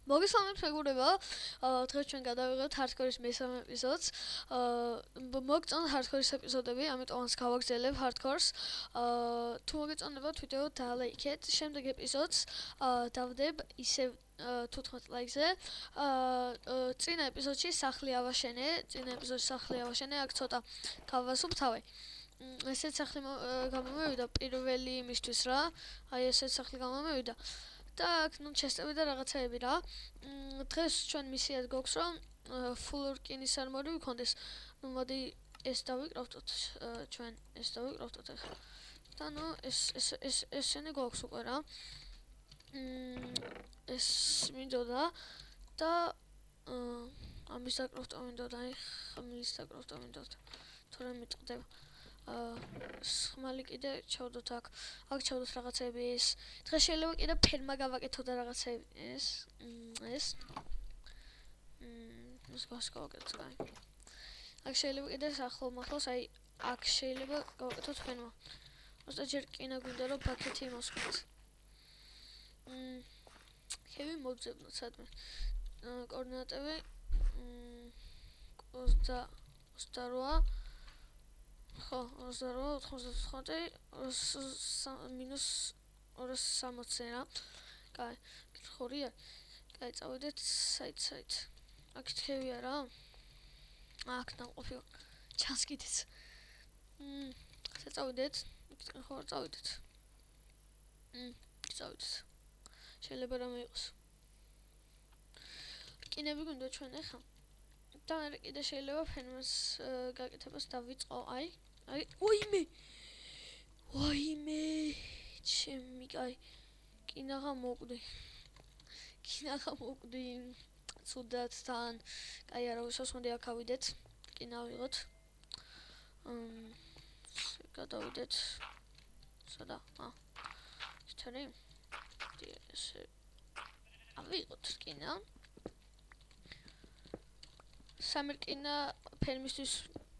მოგესალმებით მეგობრებო, დღეს ჩვენ გადავიღებთ ჰარდკორის მესამე ეპიზოდს. მოგწონთ ჰარდკორის ეპიზოდები, ამიტომ ამას გავაგრძელებ ჰარდკორს. თუ მოგეწონებათ ვიდეო დალაიქეთ, შემდეგ ეპიზოდს დავდებ ისევ 15 ლაიქზე. წინა ეპიზოდში სახლი ავაშენე, აქ ცოტა გავასუფთავე. ესეც სახლი გამომევიდა პირველი იმისთვის რა, აი ესეც სახლი გამომევიდა. და აქ ნუ ჩესტები და რაღაცაები რა. დღეს ჩვენ მისიად გვაქვს რომ full orkinis armor ვიქონდეს. ნუ მოდი ეს დავიკრავთოთ ჩვენ ეს დავიკრავთოთ ახლა. და ნუ ესენი გვაქვს უკვე რა. ეს მინდოდა და ამის დაკრავთა მინდოდა, აი ხამილის დაკრავთა მინდოდა. თუ რა მიტყდება. ხმალი კიდე ჩავდოთ აქ ჩავდოთ რაღაცები ეს. დღეს შეიძლება კიდე ფერმა გავაკეთო და რაღაცები ეს. ეს გავაკეთოთ კაი. აქ შეიძლება კიდე ახლოს აი აქ შეიძლება გავაკეთოთ ფერმა. უბრალოდ ჯერ კინა გვინდა რომ პაკეტი მოსვით. ხევი მოგძებნოთ სადმე. კოორდინატები 28 ხო, 28 minus 260 რა. კაი, ხორია. კაი, წავედეთ საით. აქ ხევია რა. აქ ნამყოფი. ჩანს კიდეც. წავედეთ. ხო, წავედეთ. წავედეთ. შეიძლება რამე იყოს. კინები გვინდა ჩვენ ახლა. და მე კიდე შეიძლება ფენმას გაკეთებას დავიწყო, აი, ვაიმე, ჩემი, კაი, კინაღა მოკვდი, ცუდად თან, კაი, არა, უსოს მოდი აქ ავიდეთ, კინა ვიღოთ, გადავიდეთ, სადა, ისთარი, ესე, ავიღოთ კინა, სამერკინა ფერმისთვის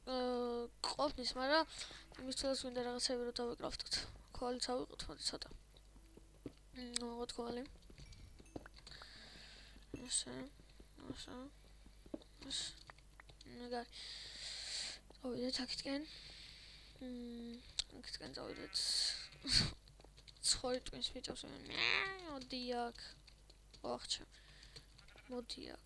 ყოფნის, მაგრამ იმისთვის გვინდა რაღაცები რომ დავიკრავთოთ. ქვალიც ავიღოთ, მოდი ცოტა. ვიღოთ ქვალი. ესე. ნაგარი. წავიდეთ აქეთკენ. აქეთკენ წავიდეთ. ცხორი ტვინს მიჭავს მე. მოდი აქ. ოხჩა. მოდი აქ.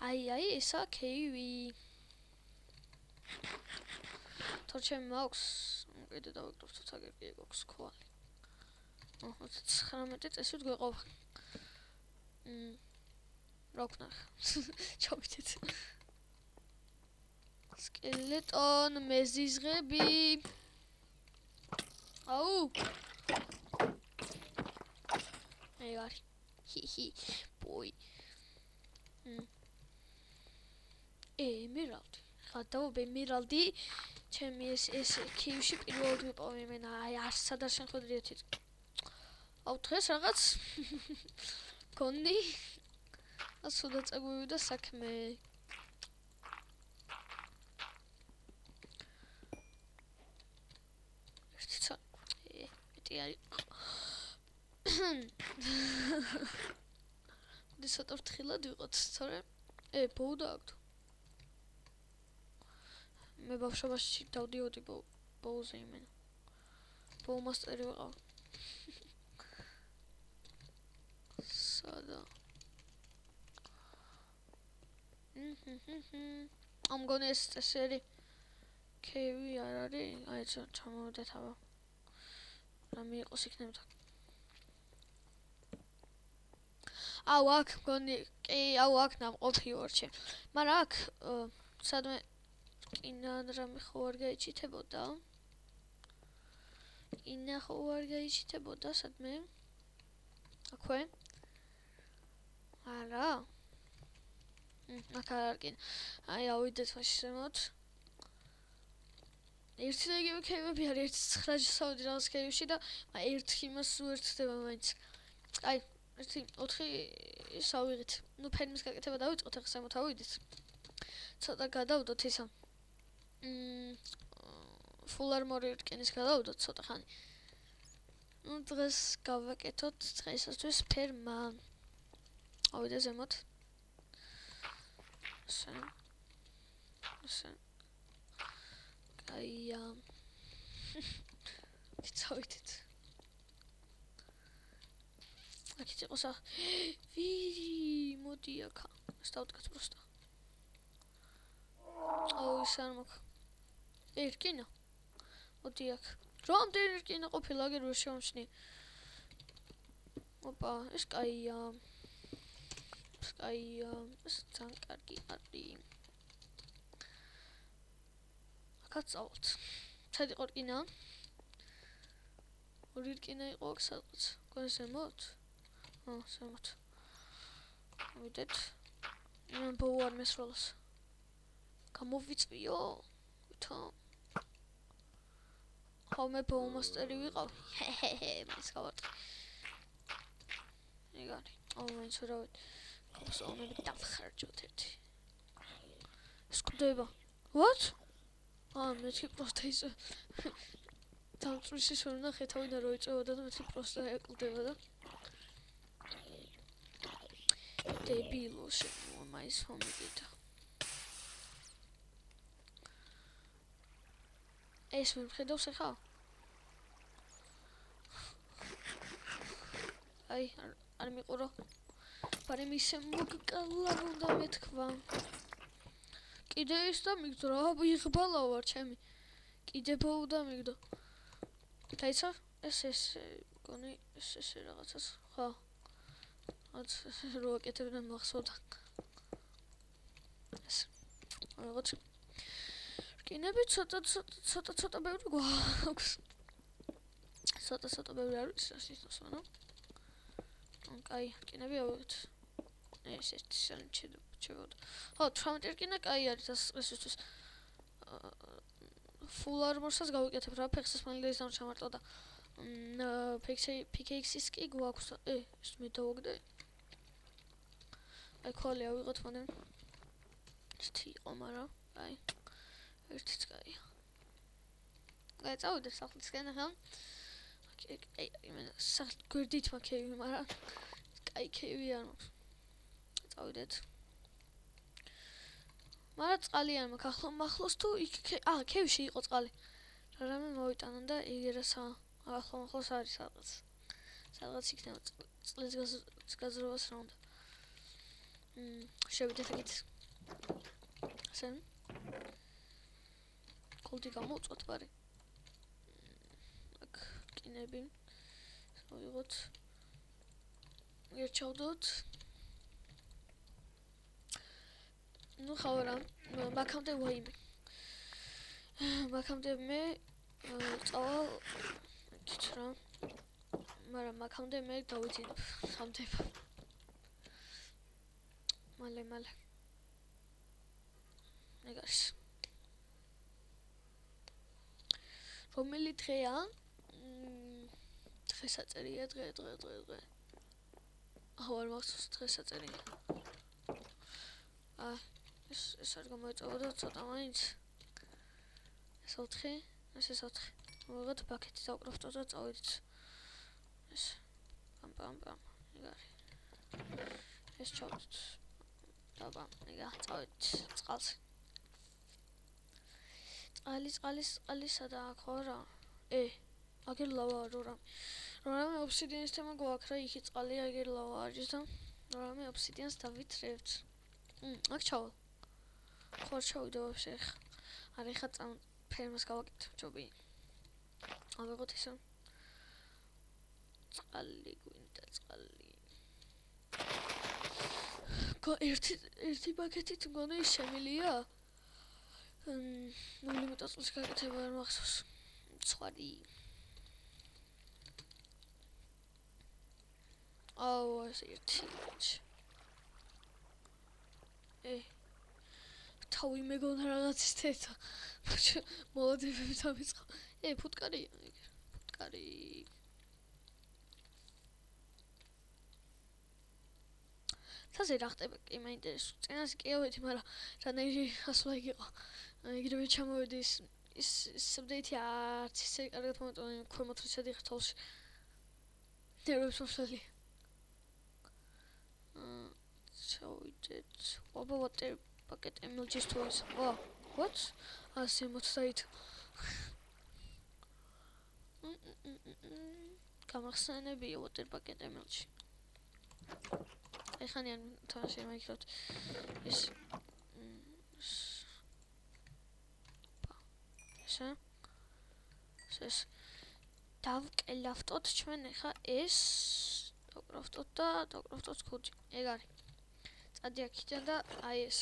აი, ესა კევი. თორჩემ მაქვს, კიდე დავიკრავთ აგერ კი გვაქვს ქვალი. 19 წესით გვეყოფა. რა ვქნახ? ჩავიდეთ. სკელეტონ მეზიზღები. აუ. ეგარი. ჰი. ბოი. ემერალდი. გადავობ ემერალდი. ჩემი ეს კივში პირველად ვიპოვე მე. აი, არცად არ შეხვედრიათ. აუ, დღეს რაღაც გონი. ასუდა წაგვივიდა საქმე. მეტი არის. ცოტა ფრთხილად ვიყოთ, თორემ ბოუ დააგდო. მე ბავშვობაში დავდიოდი ბოუზე იმენა. ბოუ მასტერი ვიყავ. სადა. ამ გონი ეს წესერი კევი არ არის, აი ჩამოვიდეთ აბა. რამე იყოს იქნებოდა. აუ აქ გონი, აქ ნამყოფი ვარჩე. მაგრამ აქ სადმე კინა რამე ხო არ გაიჩითებოდა. სადმე? აქვე? არა. აქ არ კინა. აი ავიდეთ მაშინ ზემოთ. ერთი და იგივე კევები არის, 9 საუდი რაღაც კევში და ერთი იმას უერთდება მაინც. აი 4 სავიღეთ. ნუ ფერმის გაკეთება დავიწყოთ, ახლა ზემოთ ავიდეთ. ცოტა გადავდოთ ისა. full armor რკინის გადავდოთ ცოტა ხანი. ნუ დღეს გავაკეთოთ დღეისათვის ფერმა. ავიდე ზემოთ. ასე. აია. ცავით. აქეთ იყოს ვირი მოდი აქა. სტავდგაც просто. აუ ის არ მოგ. ერკინა. მოდი აქ. რამდენი ერკინა ყოფილა აგერ ვერ შევამჩნი. ოპა, ეს კაია. ეს ძალიან კარგი არის. აქაც წავალთ. ცადი ყორკინა. ორი რკინა იყო აქ სადღაც. გონს ზემოთ? ზემოთ. მოვიდეთ. ბოუ არ მესროლოს. გამოვიწვიო. ვითო. ხომე ბოუ მასტერი ვიყავ. მის გავარტყი. ეგარი. მაინც ვერავით. კოპსონები დავხარჯოთ ერთი. ეს კვდება. What? მეთქი просто ის დამწვისის ვერ ნახე თავიდან რო იწევოდა და მეთქი просто ეკვდება და დებილო შემოამაის მომიგიდა. ეს ვერ ხედავს ახლა? აი, არ მიყურო. მაგრამ ისე მოგკალა უნდა მეთქვა. კიდე ის და მიგდო რა იღბალა ვარ ჩემი. კიდე ბოუ და მიგდო. დაიცა? ეს გონი ეს რაღაცას. ხო. რაც რო აკეთებდნენ მახსოვდა. ეს. რაღაც რკინები ცოტა ბევრი გვაქვს. ცოტა ბევრი არის ისე ნო. კაი, რკინები ავიღეთ. ეს შეჩერდა. ხო, 18 რკინა კაი არის ესისთვის. Full armor-საც გავიკეთებ რა, ფეხსას მალე დამრჩა მარტო და pickaxe-ის კი გვაქვს. ეს მე დავაგდე. აი ქოლე ავიღოთ მანდ. ერთი იყო, მაგრამ აი ერთიც კაია. აი წავიდე სახლისკენ ახლა. აი მე სახლ გვერდით მაქევი, მაგრამ კაი ქევი არ მაქვს. წავიდეთ. მაგრამ წყალი არ მაქვს. ახლა მახლოს თუ იქ ქევში იყო წყალი. რამე მოვიტანო და იგერასა ახლოს არის სადღაც იქნება წყლის გაზრობას რა უნდა. შევიდეთ ეგეთ. ასე. კოლდი გამოვწოთ ბარი. აქ რკინები. მოვიღოთ. ერჩავდოთ. ნუ ხავარა, მაგამდე ვაიმე. მაგამდე მე წავალ იქით რა. მაგრამ მაგამდე მე დავიძინებ სამდებ. მალე. ეგარს. რომელი დღეა? დღესაწერია, დღე. არ მახსოვს დღესაწერია. ეს არ გამოიწოვდა ცოტა მაინც. ეს 4, ეს 4. მოვიღოთ ბაკეტი დავკროფტო და წავიდეთ. ეს პამ. ეგარი. ეს ჩავდეთ. დაბა, ეგა წავიდეთ წყალს. წყალი სადა აქ ხო რა? აგერ ლავა რამე ობსიდიანის თემა გვაქვს რა, იქი წყალი აგერ ლავა არის და რამე ობსიდიანს დავითრევთ. აქ ჩავალ. ხوار ჩავიდე ვაფშე ხა. არა ხა ფერმას გავაკეთებ ჯობი. ავიღოთ ისე. წყალი გვინდა წყალი. ერთი ბაკეტით მგონი შემილია. ნულიმიტოს გაკეთება არ მახსოვს. ცხვარი. აუ ეს ერთი. თავი მეგონა რაღაცის თეთა. მოლოდინები დამიწყო. ფუტკარი. თაზე რა ხდება კი მაინტერესებს. წინას კი ავედი, მაგრამ რანაირი ასვლა იყო. იგივე ჩამოვედი ის update-ი არც ისე კარგად მომწონდა ქვემოთ რიცად იხთოლში. ნერვებს მოსვლელი. შევიდეთ. ობა water bucket MLG toys. What? 160. გამახსენებია water bucket MLG. ეხანიან თამაში მაიკლოდ ეს ეს დავკელავტოთ ჩვენ ეხა ეს დაკრავტოთ და დაკრავტოთ კუდი. ეგ არის. წადი აქიდან და აი ეს.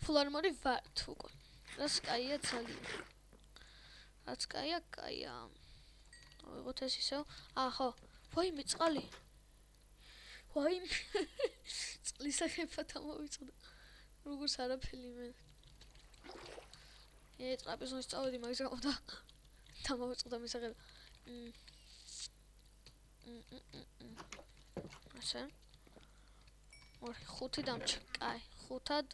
full armor-ი ვართ უკვე. რაც კაია ძალიან. რაც კაია. ვიღოთ ეს ისევ. ხო. ვაიმე წყალი. ვაიმე. წყლის ახეფათ ამოვიწყდა. როგორც არაფერი მე. ტრაპეზონის წავედი მაგის გამო და დამოვიწყდა მისაღება. ასე. ორი ხუთი დამჭა. კაი, ხუთად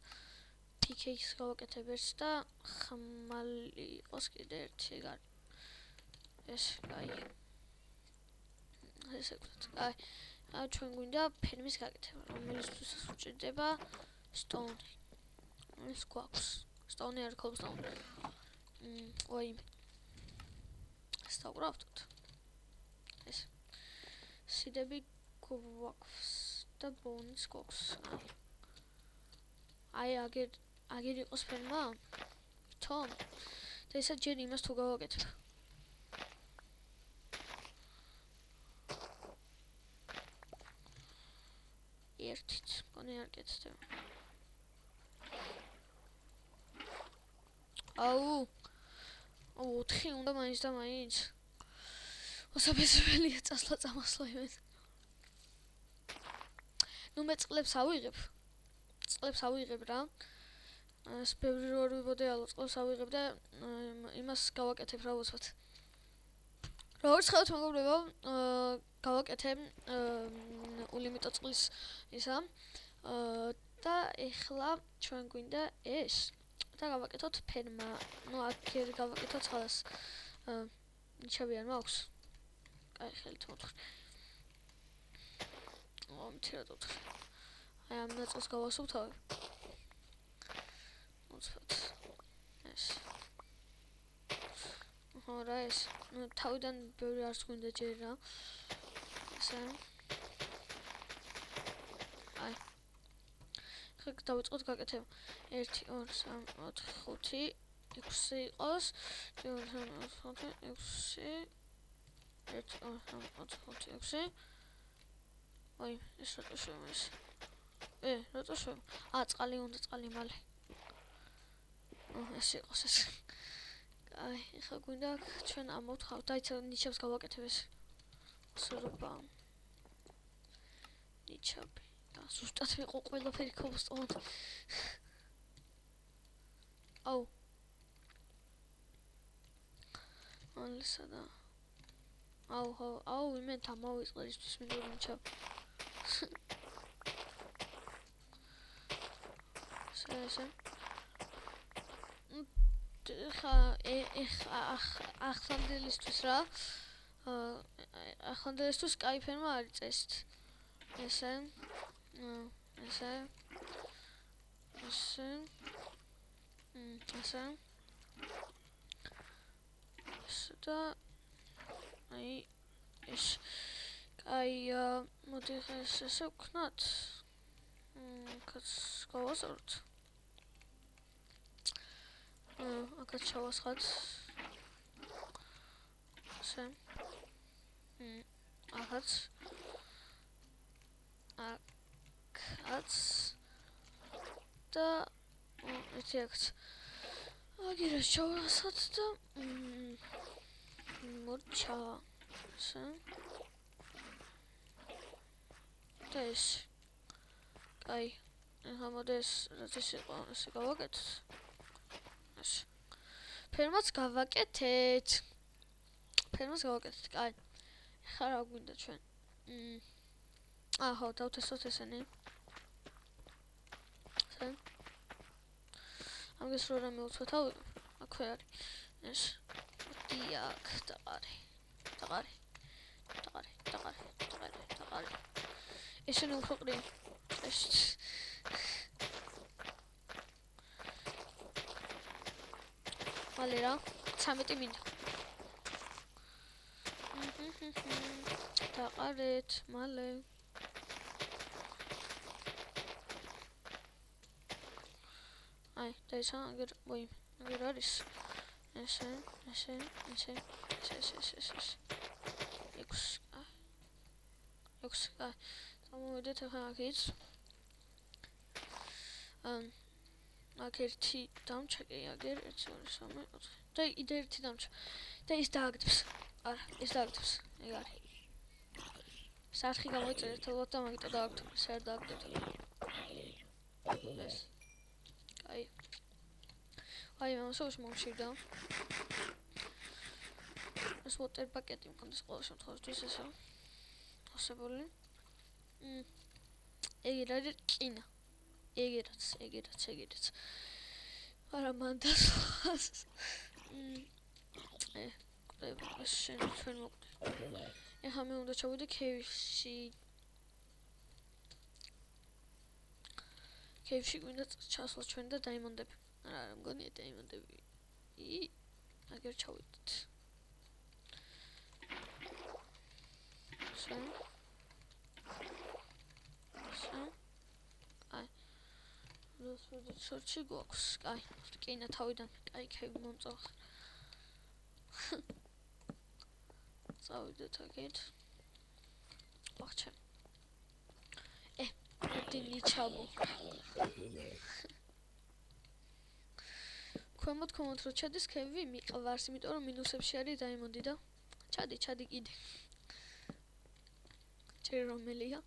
PK-ს გავაკეთებ ერთს და ხმალი იყოს კიდე ერთი ეგ არის. ეს კაი. ესე ვქოთ. კაი. ჩვენ გვინდა ფერმის გაკეთება, რომელისთვის უჭირდება stone. ეს გვაქვს. stone არ cobblestone. ვაიმე. სტავკრავთ. ეს. სიდები გვაქვს და ბონის გვაქვს. აი აგერ იყოს ფერმა? თომ. და ისა ჯერ იმას თუ გავაკეთებ. ერთით, კონი არ კეთდება. აუ 4 უნდა მაინც და მაინც. ოსაბესველია წასვლა წამოსვლა იმენ. ნუ მე წყლებს ავიღებ რა. ეს ბევრი როარ ვიბოდეალო წყლებს ავიღებ და იმას გავაკეთებ რა ვუცბად. როგორც ხავთ მეგობრებო, გავაკეთებ ულიმიტო წყლის ისა და ეხლა ჩვენ გვინდა ეს და გავაკეთოთ ფერმა. ნუ აქ გავაკეთოთ ხალას. ნიჩაბი არ მაქვს. კაი, ხელით მოთხრი. მითხრა დავთხრი. აი ამ ნაწილს გავასუფთავებ. მოწფოთ. ეს. რა ეს? ნუ თავიდან ბევრი არც გვინდა ჯერ რა. ესე. აი. ხა დავიწყოთ გაკეთება. 1 2 3 4 5 6 იყოს. 2 3 4 6 1 2 3 4 5 6 აი, ეს რატო შემეს? რატო შემ? წყალი უნდა წყალი მალე. ეს იყოს ეს. აი, ეხლა გვინდა ჩვენ ამოვთხოვთ, დაიცა ნიჩაბს გავაკეთებ ეს. სრობა. ნიჩაბი. და ზუსტად ვიყო ყველაფერი cobblestone. აუ. ალისა და აუ, იმენ თამავიწყდა ისთვის მინდა ნიჩაბ. ესე. ახლანდელისთვის რა. ახლანდელისთვის კაი ფერმა არის წესით. ესე. ესე. ესე. ესე. და აი ეს კაი მოდი ესე ვქნათ. კაც გავასწოროთ. აქაც ჩავასხათ. ესე. აქაც. და ერთი აქაც. აგერას ჩავასხათ და მორჩა. ესე. და ეს. კაი. ახლა მოდი ეს რაც ის იყო, ესე გავაკეთოთ. ფერმაც გავაკეთეთ. კაი. ხა რა გვინდა ჩვენ? ხო, დავთესოთ ესენი. ესე. ამას რო რამე უცოთ, აქვე არის. ეს. დიახ, დაყარი. ესენი უფრო ყრია. მალე რა 13 მინდა. დაყარეთ მალე. აი, დაიცა აგერ არის. ესე. 6. გამოვიდეთ ახლა აქეთ. აქ ერთი დამჭა კი აგერ 1 2 3 4. და იდე ერთი დამჭა. და ის დააგდებს. არა, ის დააგდებს. ეგ არის. საერთი გამოიწერეთ ალბათ და მაგიტო დააგდებ. საერთ დააგდებ. ეს. აი. აი, მოსულს მომშივდა. ეს water პაკეტი მქონდეს ყოველ შემთხვევაში ესა. possible. ეგ არის კინა. ეგერაც. არა მანდას. ეს შენ მოკვდი. ეხლა მე უნდა ჩავიდე KFC. KFC გვინდა ჩასვლა ჩვენ და დაიმონდები. არა მგონია დაიმონდები. აგერ ჩავიდეთ. აი. რუსული სორჩი გვაქვს. აი, კინა თავიდან. აი, ქები მომწოხ. წავიდეთ აქეთ. ახჩა. დინი ჩაბო. ქვემოთ რო ჩადის ქები მიყვარს, იმიტომ რომ მინუსებში არის დაიმონდი და ჩადი კიდე. ჯერ რომელია?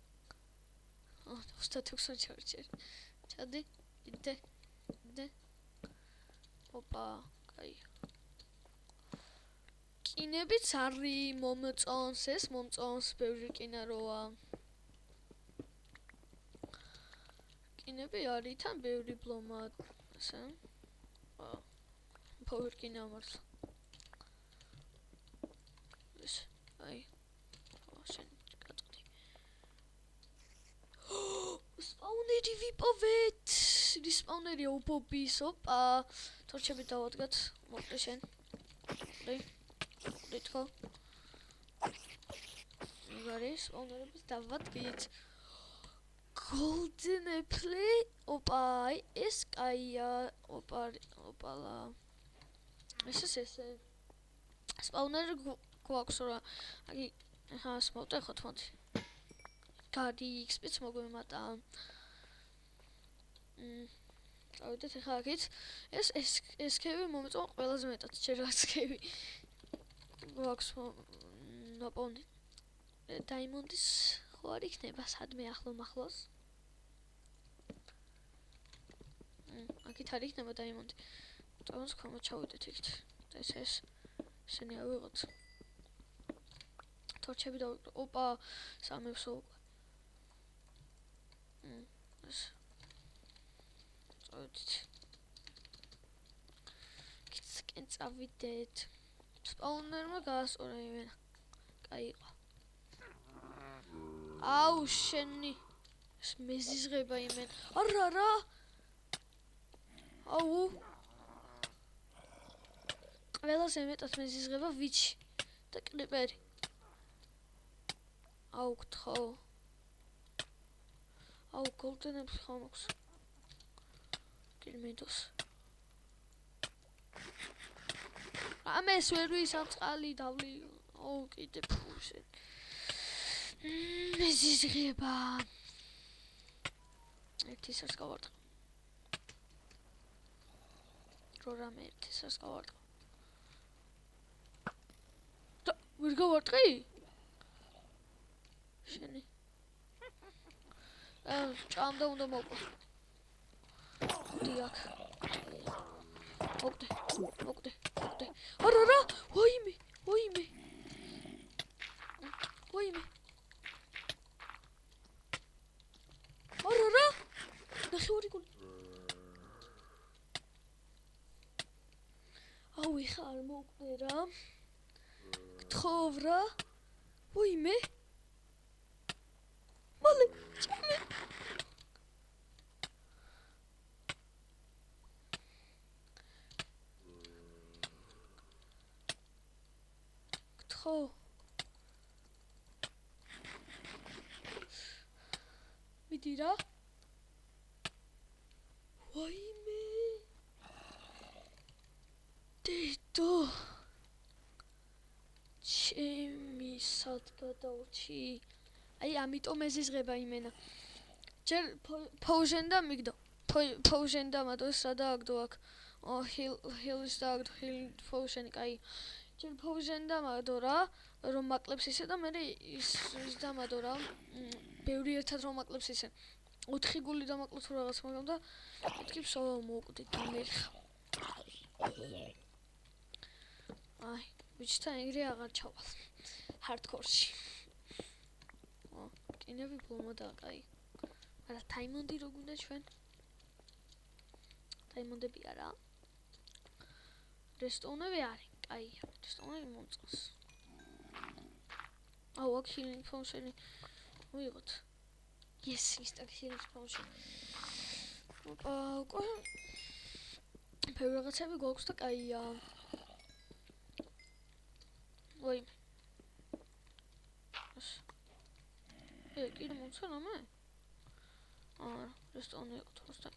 26 ჩავჭერ. ჩადი კიდე. ოპა, კაი. კინებიც არის მომწონს ეს, მომწონს ბევრი კინა როა. კინები არის თან ბევრი ბლომა ესე. ბევრი კინა მართლა. ეს აი. შენ გაწყდი. სპაუნერი ვიპოვეთ. სპაუნერია უბობის, ოპა. თორჩები დავადგათ. მოკლე შენ. თქო. არის სპაუნერების დავადგით. Golden apple. ოპა, ეს კაია. ოპალა. ეს სპაუნერი გვაქვს რა. აი, ახლა მოვტეხოთ მოდი. გადი XP-ც მოგვემატა. წავიდეთ ახლა აქეთ. ეს ქები მომწონს ყველაზე მეტად, ჯერ რაც ქები. გვაქვს ნაპოვნი. დაიმონდის ხო არ იქნება სადმე ახლოს. აქეთ არ იქნება დაიმონდი. წავიდეთ ქვემოთ ჩავიდეთ იქით. და ესენი ავიღოთ. თორჩები დავიღო. ოპა, სამეფსო. ეს წავიდეთ. კენ წავიდეთ. სპაუნერმა გაასწორა იმენა. კაი იყო. აუ შენი ეს მეზიზღება იმენ. არა. აუ. ყველაზე მეტად მეზიზღება ვიჩი და კრიპერი. აუ გთხო. აუ გოლდენებს ხომოქს. კილმედოს. ამეს ვერ ვისამწყალი დავლი. აუ კიდე ფუშე. მეზიზღება. ერთის არს გავარტყ. რამე ერთის არს გავარტყ. ვერ გავარტყი? შენი. ჭამდა უნდა მოვყო. დიახ. მოვყდე. არა. ვაიმე. არა. ნახევარი გული. აუ ეხა არ მოვყდე რა. გთხოვ რა. ვაიმე. მალე მიდი რა. ვაიმე. დედო. ჩემი სადგადავრჩი. აი ამიტომ ეზიზღება იმენა. ჯერ ფოუჟენდა მიგდო. ფოუჟენდა მათო სადააგდო აქ. ჰილის დააგდო ჰილ ფოუჟენი კაი. ჯერ ფოუჟენდა მაგდო რა. რომ მაკლებს ისე და მე ის დამადო რა. ბევრი ერთად რომ მაკლებს ისე. 4 გული დამაკლო თუ რაღაც მაგრამ და მეთქი სოლო მოვკვდი გიმერხ. აი, ბიჭთან ეგრე აღარ ჩავალ. ჰარდკორში. კინები ბლომოდა კაი. არა თაიმონდი რო გუნდა ჩვენ? თაიმონდები არა. რესტონები არის. კაი, რესტონები მომწონს. აუ, აქ ჰილინგ ფონშენი ვიღოთ. Yes, ist hier potion. უკვე ბევრი რაღაცები გვაქვს და კაია. ვაი. კიდე მომცანა მე? რესტორანი იყო თორსა.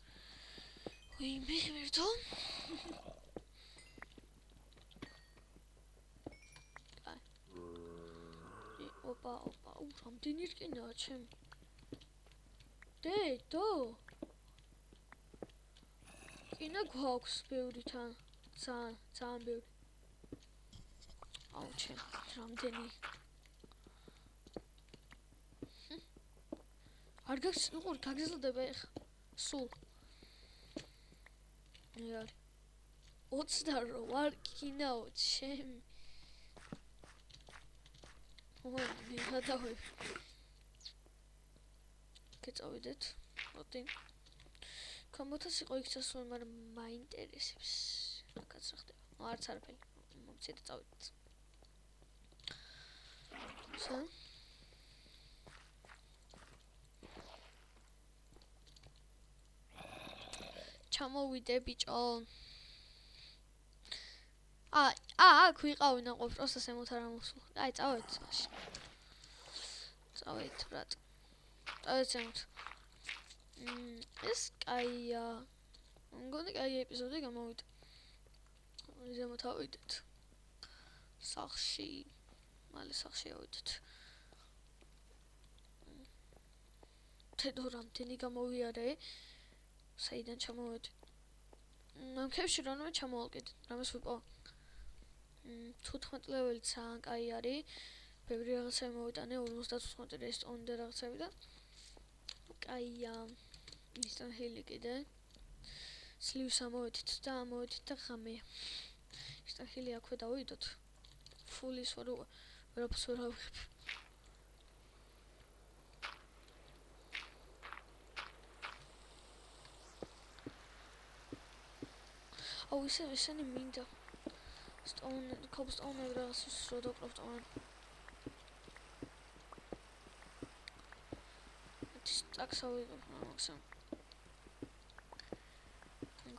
ვაი, მე ვერთო. ოპა, რამდენი რკინაა ჩემი? დედო. კინა გვაქვს ბევრი თან. ძალიან ბევრი. აუ ჩემ, რამდენი. არ გაგზელდება ეხა. სულ. იარ. 28 კინაო ჩემ. მე გადავე. წავიდეთ. მოდი. კომბოთას იყო იქ წასული, მაგრამ მაინტერესებს. რაკაც რა ხდება. არც არაფერი. მომცეთ წავიდეთ. სა? ჩამოვიდე ბიჭო. აქ ვიყავი ნაყოფ, პროსტა სემოთ არ ამოსულ. აი, წავედით მაშინ. წავედით, ბრატ. წავედით. ეს კაია. მგონი კაია ეპიზოდი გამოვიდა. ზემოთ ავიდეთ. სახლში. მალე სახლში ავიდეთ. თედო რამდენი გამოვიარე. საიდან ჩამოვედი. ამ ხევში რანაირად ჩამოვალგეთ. რამეს ვიყო. 15 ლეველი ძალიან კაი არის. ბევრი რაღაცა მოვიტანე 55 რესტონი და რაღაცები და კაია. ისთან ჰელი კიდე. სლივს ამოვედით და ამოვედით და ხამე. ისთან ჰელი აქვე დავიდოთ. ფულის ვერაფერს ვერ ავიღებ. აუ ისინი მინდა. cobblestone რაღაცის რო დაკრავთ ამან. ეს ტაქსავიღებ მაქსიმუმ.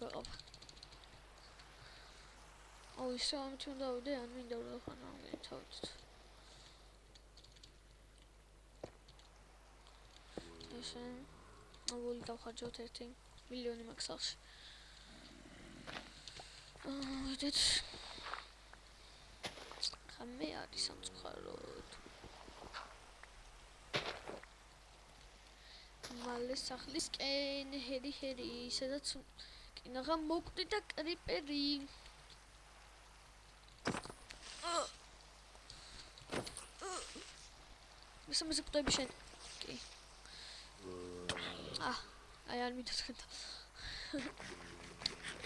გაყავ. აუ ისე ამით უნდა დავიდე, ან მინდა რომ ხანა მითხოვთ. ესე აუ დავხარჯოთ 1 მილიონი მაქსალში. ვიდეთ. ხამე არის სამწუხაროდ. მალე სახლისკენ ჰერი, სადაც კინაღა მოკვდი და კრიპერი. მისამზე კვდები შენ. კი. აი არ მითხრეთ.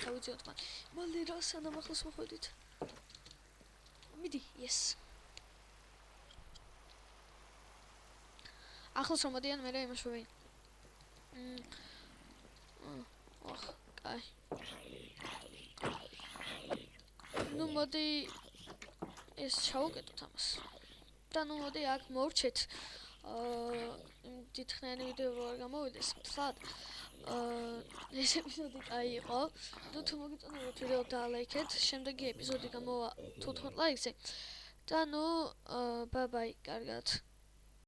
დავიძიოთ მან. მალე რა სანამ ახლოს მოხვედით. მიდი, yes. ახლოს რომ მოდიან მე რა იმაშვები. კაი. ნუ მოდი ეს ჩავუკეტოთ ამას. და ნუ მოდი აქ მოვრჩეთ. დიდხნიანი ვიდეო არ გამოვიდეს. ხლად. ეს ეპიზოდი კაი იყო. ნუ თუ მოგიწონებთ ვიდეო დალაიქეთ. შემდეგი ეპიზოდი გამოვა 15 ლაიქზე. და ნუ ბაი, კარგად.